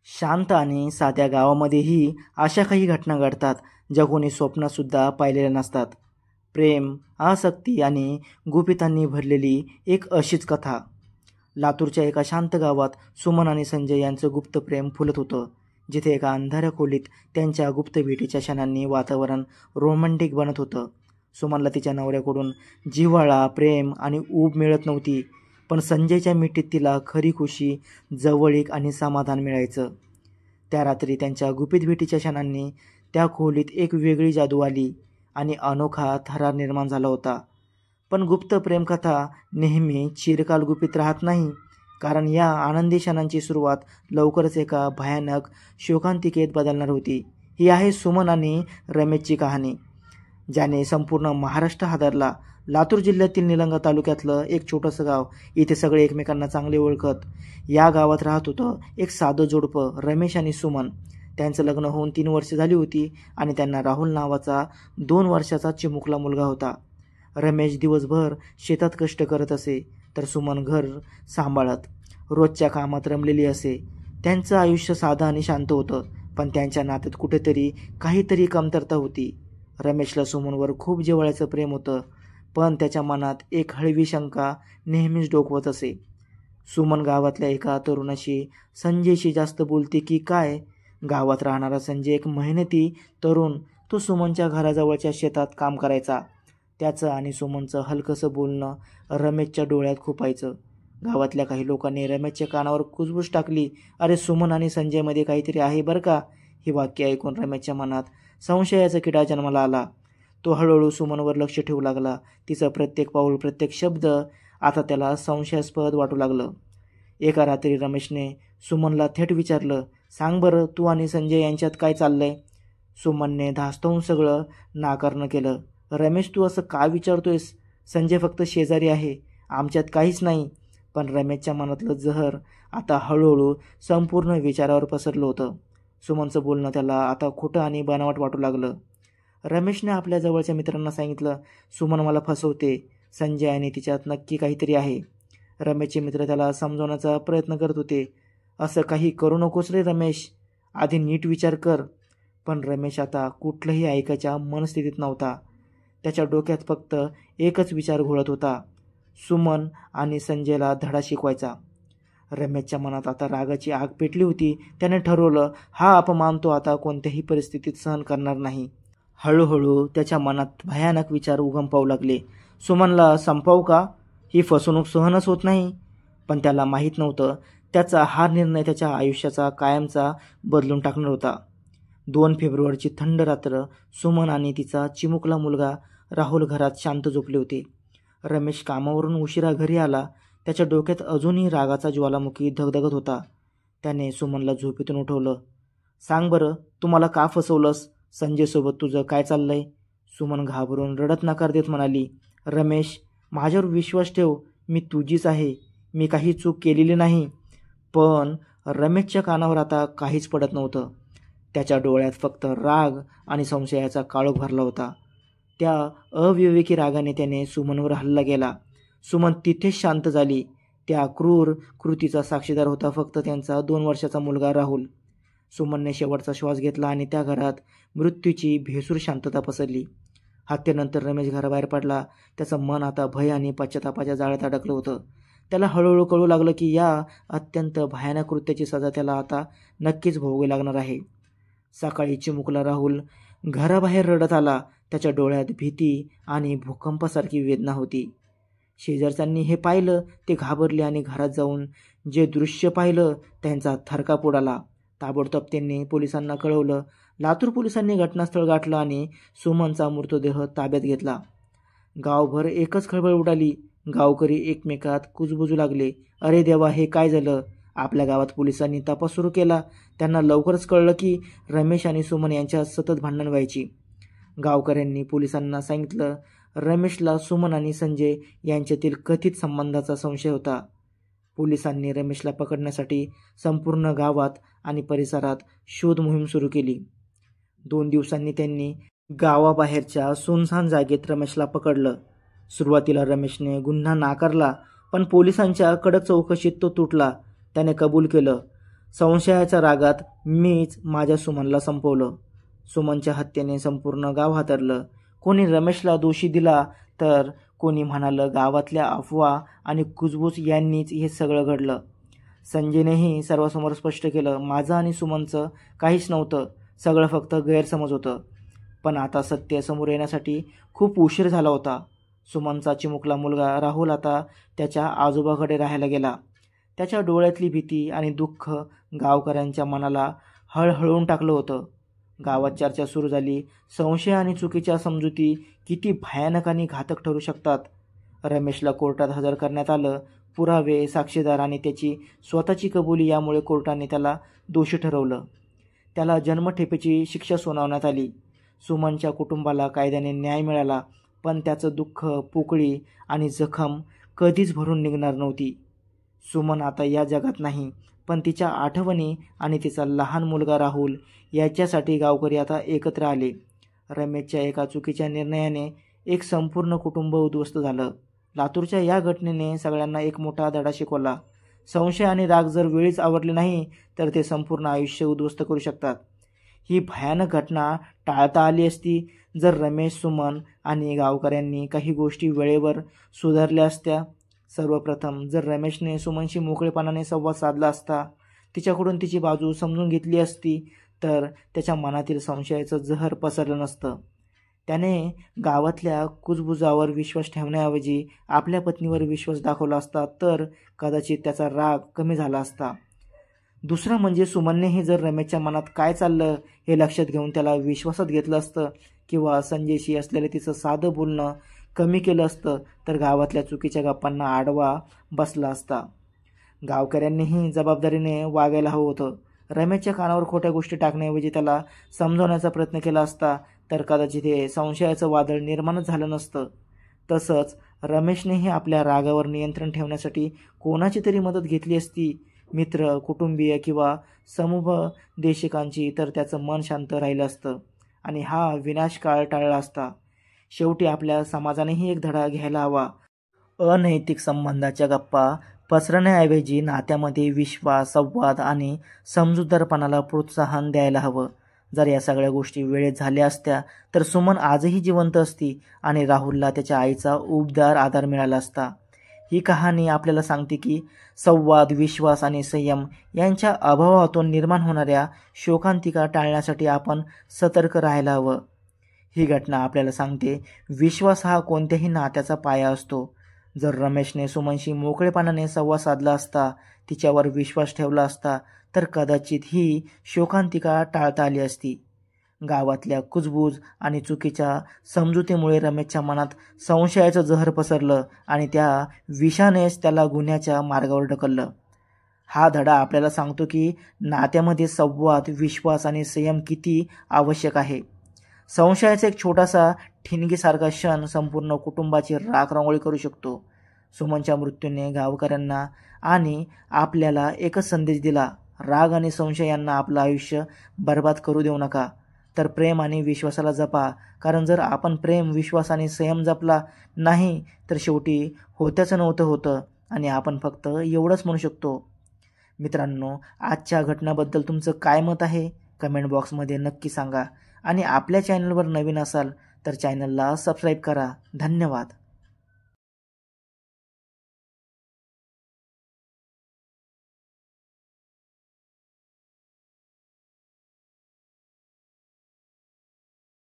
शांत आणि साध्या गावामध्येही अशा काही घटना घडतात ज्या कोणी स्वप्नातसुद्धा पाहिलेल्या नसतात. प्रेम, आसक्ती आणि गुपितांनी भरलेली एक अशीच कथा. लातूरच्या एका शांत गावात सुमन आणि संजय यांचं गुप्त प्रेम फुलत होतं. जिथे एका अंधाऱ्या खोलीत त्यांच्या गुप्त भेटीच्या क्षणांनी वातावरण रोमॅन्टिक बनत होतं. सुमनला तिच्या नवऱ्याकडून जिव्हाळा, प्रेम आणि ऊब मिळत नव्हती, पण संजयच्या मिठीत तिला खरी खुशी, जवळीक आणि समाधान मिळायचं. त्या रात्री त्यांच्या गुपित भेटीच्या क्षणांनी त्या खोलीत एक वेगळी जादू आली आणि अनोखा थरार निर्माण झाला होता. पण गुप्त प्रेमकथा नेहमी चिरकाल गुपित राहत नाही, कारण या आनंदी क्षणांची सुरुवात लवकरच एका भयानक शोकांतिकेत बदलणार होती. ही आहे सुमन आणि रमेशची कहाणी, ज्याने संपूर्ण महाराष्ट्र हादरला. लातूर जिल्ह्यातील निलंगा तालुक्यातलं एक छोटंसं गाव. इथे सगळे एकमेकांना चांगले ओळखत. या गावात राहत होतं एक साधं जोडपं, रमेश आणि सुमन. त्यांचं लग्न होऊन 3 वर्ष झाली होती आणि त्यांना राहुल नावाचा 2 वर्षाचा चिमुकला मुलगा होता. रमेश दिवसभर शेतात कष्ट करत असे, तर सुमन घर सांभाळत रोजच्या कामात रमलेली असे. त्यांचं आयुष्य साधं आणि शांत होतं, पण त्यांच्या नात्यात कुठेतरी काहीतरी कमतरता होती. रमेशला सुमनवर खूप जिव्हाळ्याचं प्रेम होतं, पण त्याच्या मनात एक हळवी शंका नेहमीच डोकवत असे. सुमन गावातल्या एका तरुणाशी, संजयशी जास्त बोलते की काय? गावात राहणारा संजय एक मेहनती तरुण. तो सुमनच्या घराजवळच्या शेतात काम करायचा. त्याचं आणि सुमनचं हलकंसं बोलणं रमेशच्या डोळ्यात खुपायचं. गावातल्या काही लोकांनी रमेशच्या कानावर कुजबूज टाकली, अरे सुमन आणि संजयमध्ये काहीतरी आहे बरं का. ही वाक्य ऐकून रमेशच्या मनात संशयाचा किडा जन्माला आला. तो हळूहळू सुमनवर लक्ष ठेवू लागला. तिचं प्रत्येक पाऊल, प्रत्येक शब्द आता त्याला संशयास्पद वाटू लागलं. एका रात्री रमेशने सुमनला थेट विचारलं, सांग बरं, तू आणि संजय यांच्यात काय चाललंय? सुमनने धास्तावून सगळं नाकारणं केलं. रमेश, तू असं का विचारतोयस? संजय फक्त शेजारी आहे, आमच्यात काहीच नाही. पण रमेशच्या मनातलं जहर आता हळूहळू संपूर्ण विचारावर पसरलं होतं. सुमनचं बोलणं त्याला आता खोटं आणि बनावट वाटू लागलं. रमेशने आपल्या जवळच्या मित्रांना सांगितलं, सुमन मला फसवते. संजय आणि तिच्यात नक्की काहीतरी आहे. रमेशचे मित्र त्याला समजवण्याचा प्रयत्न करत होते. असं काही करू नकोस रे रमेश, आधी नीट विचार कर. पण रमेश आता कुठलंही ऐकायच्या मनस्थितीत नव्हता. त्याच्या डोक्यात फक्त एकच विचार घोळत होता, सुमन आणि संजयला धडा शिकवायचा. रमेशच्या मनात आता रागाची आग पेटली होती. त्याने ठरवलं, हा अपमान तो आता कोणत्याही परिस्थितीत सहन करणार नाही. हळूहळू त्याच्या मनात भयानक विचार उगम पावू लागले. सुमनला संपवू का? ही फसवणूक सहनच होत नाही. पण त्याला माहीत नव्हतं, त्याचा हा निर्णय त्याच्या आयुष्याचा कायमचा बदलून टाकणार होता. 2 फेब्रुवारीची थंड रात्र. सुमन आणि तिचा चिमुकला मुलगा राहुल घरात शांत झोपले होते. रमेश कामावरून उशिरा घरी आला. त्याच्या डोक्यात अजूनही रागाचा ज्वालामुखी धगधगत होता. त्याने सुमनला झोपेतून उठवलं. सांग बरं, तू मला का फसवलंस? संजयसोबत तुझं काय चाललंय? सुमन घाबरून रडत नकार देत म्हणाली, रमेश, माझ्यावर विश्वास ठेव, मी तुझीच आहे, मी काही चूक केलेली नाही. पण रमेशच्या कानावर आता काहीच पडत नव्हतं. त्याच्या डोळ्यात फक्त राग आणि संशयाचा काळोख भरला होता. त्या अविवेकी रागाने त्याने सुमनवर हल्ला केला. सुमन तिथेच शांत झाली. त्या क्रूर कृतीचा साक्षीदार होता फक्त त्यांचा 2 वर्षाचा मुलगा राहुल. सुमनने शेवटचा श्वास घेतला आणि त्या घरात मृत्यूची भेसूर शांतता पसरली. हत्येनंतर रमेश घराबाहेर पडला. त्याचं मन आता भय आणि पश्चातापाच्या जाळ्यात अडकलं होतं. त्याला हळूहळू कळू लागलं की या अत्यंत भयानक कृत्याची सजा त्याला आता नक्कीच भोगावी लागणार आहे. सकाळी चिमुकला राहुल घराबाहेर रडत आला. त्याच्या डोळ्यात भीती आणि भूकंपासारखी वेदना होती. शेजारच्यांनी हे पाहिलं. ते घाबरले आणि घरात जाऊन जे दृश्य पाहिलं त्यांचा थरकाप उडाला. ताबडतोब त्यांनी पोलिसांना कळवलं. लातूर पोलिसांनी घटनास्थळ गाठलं आणि सुमनचा मृतदेह ताब्यात घेतला. गावभर एकच खळबळ उडाली. गावकरी एकमेकात कुजबुजू लागले, अरे देवा, हे काय झालं? आपल्या गावात पोलिसांनी तपास सुरू केला. त्यांना लवकरच कळलं की रमेश आणि सुमन यांच्यात सतत भांडण व्हायची. गावकऱ्यांनी पोलिसांना सांगितलं, रमेशला सुमन आणि संजय यांच्यातील कथित संबंधाचा संशय होता. पोलिसांनी रमेशला पकडण्यासाठी संपूर्ण गावात आणि परिसरात शोध मोहीम सुरू केली. 2 दिवसांनी त्यांनी गावाबाहेरच्या सुनसान जागेत रमेशला पकडलं. सुरुवातीला रमेशने गुन्हा नाकारला, पण पोलिसांच्या कडक चौकशीत तो तुटला. त्याने कबूल केलं, संशयाच्या रागात मीच माझ्या सुमनला संपवलं. सुमनच्या हत्येने संपूर्ण गाव हादरलं. कोणी रमेशला दोषी दिला तर कोणी म्हणालं गावातल्या अफवा आणि कुजबूज यांनीच हे सगळं घडलं. संजयनेही सर्वांसमोर स्पष्ट केलं, माझं आणि सुमनचं काहीच नव्हतं, सगळं फक्त गैरसमज होतं. पण आता सत्य समोर येण्यासाठी खूप उशीर झाला होता. सुमनचा चिमुकला मुलगा राहुल आता त्याच्या आजोबाकडे राहायला गेला. त्याच्या डोळ्यातली भीती आणि दुःख गावकऱ्यांच्या मनाला हळहळून टाकलं होतं. गावात चर्चा सुरू झाली. संशय आणि चुकीच्या समजुती किती भयानक आणि घातक ठरू शकतात. रमेशला कोर्टात हजर करण्यात आलं. पुरावे, साक्षीदार आणि त्याची स्वतःची कबुली यामुळे कोर्टाने त्याला दोषी ठरवलं. त्याला जन्मठेपेची शिक्षा सुनावण्यात आली. सुमनच्या कुटुंबाला कायद्याने न्याय मिळाला, पण त्याचं दुःख, पोकळी आणि जखम कधीच भरून निघणार नव्हती. सुमन आता या जगात नाही, पण तिच्या आठवणी आणि तिचा लहान मुलगा राहुल याच्यासाठी गावकरी आता एकत्र आले. रमेशच्या एका चुकीच्या निर्णयाने एक संपूर्ण कुटुंब उद्ध्वस्त झालं. लातूरच्या या घटनेने सगळ्यांना एक मोठा धडा शिकवला. संशय आणि राग जर वेळीच आवरले नाही तर ते संपूर्ण आयुष्य उद्ध्वस्त करू शकतात. ही भयानक घटना टाळता आली असती जर रमेश, सुमन आणि गावकऱ्यांनी काही गोष्टी वेळेवर सुधारल्या असत्या. सर्वप्रथम जर रमेशने सुमनशी मोकळेपणाने संवाद साधला असता, तिच्याकडून तिची बाजू समजून घेतली असती, तर त्याच्या मनातील संशयाचं जहर पसरलं नसतं. त्याने गावातल्या कुजबुजावर विश्वास ठेवण्याऐवजी आपल्या पत्नीवर विश्वास दाखवला असता तर कदाचित त्याचा राग कमी झाला असता. दुसरं म्हणजे सुमननेही जर रमेशच्या मनात काय चाललं हे लक्षात घेऊन त्याला विश्वासात घेतलं असतं किंवा संजयशी असलेलं तिचं साधं बोलणं कमी केलं असतं तर गावातल्या चुकीच्या गप्पांना आडवा बसला असता. गावकऱ्यांनीही जबाबदारीने वागायला हवं होतं. रमेशच्या कानावर खोट्या गोष्टी टाकण्याऐवजी त्याला समजवण्याचा प्रयत्न केला असता तर कदाचित हे संशयाचं वादळ निर्माणच झालं नसतं. तसंच रमेशनेही आपल्या रागावर नियंत्रण ठेवण्यासाठी कोणाची तरी मदत घेतली असती, मित्र, कुटुंबीय किंवा समुपदेशकांची, तर त्याचं मन शांत राहिलं असतं आणि हा विनाशकाळ टाळला असता. शेवटी आपल्या समाजानेही एक धडा घ्यायला हवा. अनैतिक संबंधाच्या गप्पा पसरण्याऐवजी नात्यामध्ये विश्वास, संवाद आणि समजूतदारपणाला प्रोत्साहन द्यायला हवं. जर या सगळ्या गोष्टी वेळेत झाल्या असत्या तर सुमन आजही जिवंत असती आणि राहुलला त्याच्या आईचा उबदार आधार मिळाला असता. ही कहाणी आपल्याला सांगते की संवाद, विश्वास आणि संयम यांच्या अभावातून निर्माण होणाऱ्या शोकांतिका टाळण्यासाठी आपण सतर्क राहायला हवं. ही घटना आपल्याला सांगते विश्वास हा कोणत्याही नात्याचा पाया असतो. जर रमेशने सुमनशी मोकळेपणाने संवाद साधला असता, तिच्यावर विश्वास ठेवला असता तर कदाचित ही शोकांतिका टाळता आली असती. गावातल्या कुजबूज आणि चुकीच्या समजुतीमुळे रमेशच्या मनात संशयाचं जहर पसरलं आणि त्या विषानेच त्याला गुन्ह्याच्या मार्गावर ढकललं. हा धडा आपल्याला सांगतो की नात्यामध्ये संवाद, विश्वास आणि संयम किती आवश्यक आहे. संशयाचा एक छोटासा ठिणगीसारखा क्षण संपूर्ण कुटुंबाची राखरांगोळी करू शकतो. सुमनच्या मृत्यूने गावकऱ्यांना आणि आपल्याला एकच संदेश दिला, राग आणि संशय यांना आपलं आयुष्य बर्बाद करू देऊ नका, तर प्रेम आणि विश्वासाला जपा. कारण जर आपण प्रेम, विश्वास आणि संयम जपला नाही तर शेवटी होत्याचं नव्हतं होतं आणि आपण फक्त एवढंच म्हणू शकतो. मित्रांनो, आजच्या घटनाबद्दल तुमचं काय मत आहे कमेंट बॉक्समध्ये नक्की सांगा आणि आपल्या चॅनलवर नवीन असाल तर चॅनलला सबस्क्राईब करा. धन्यवाद.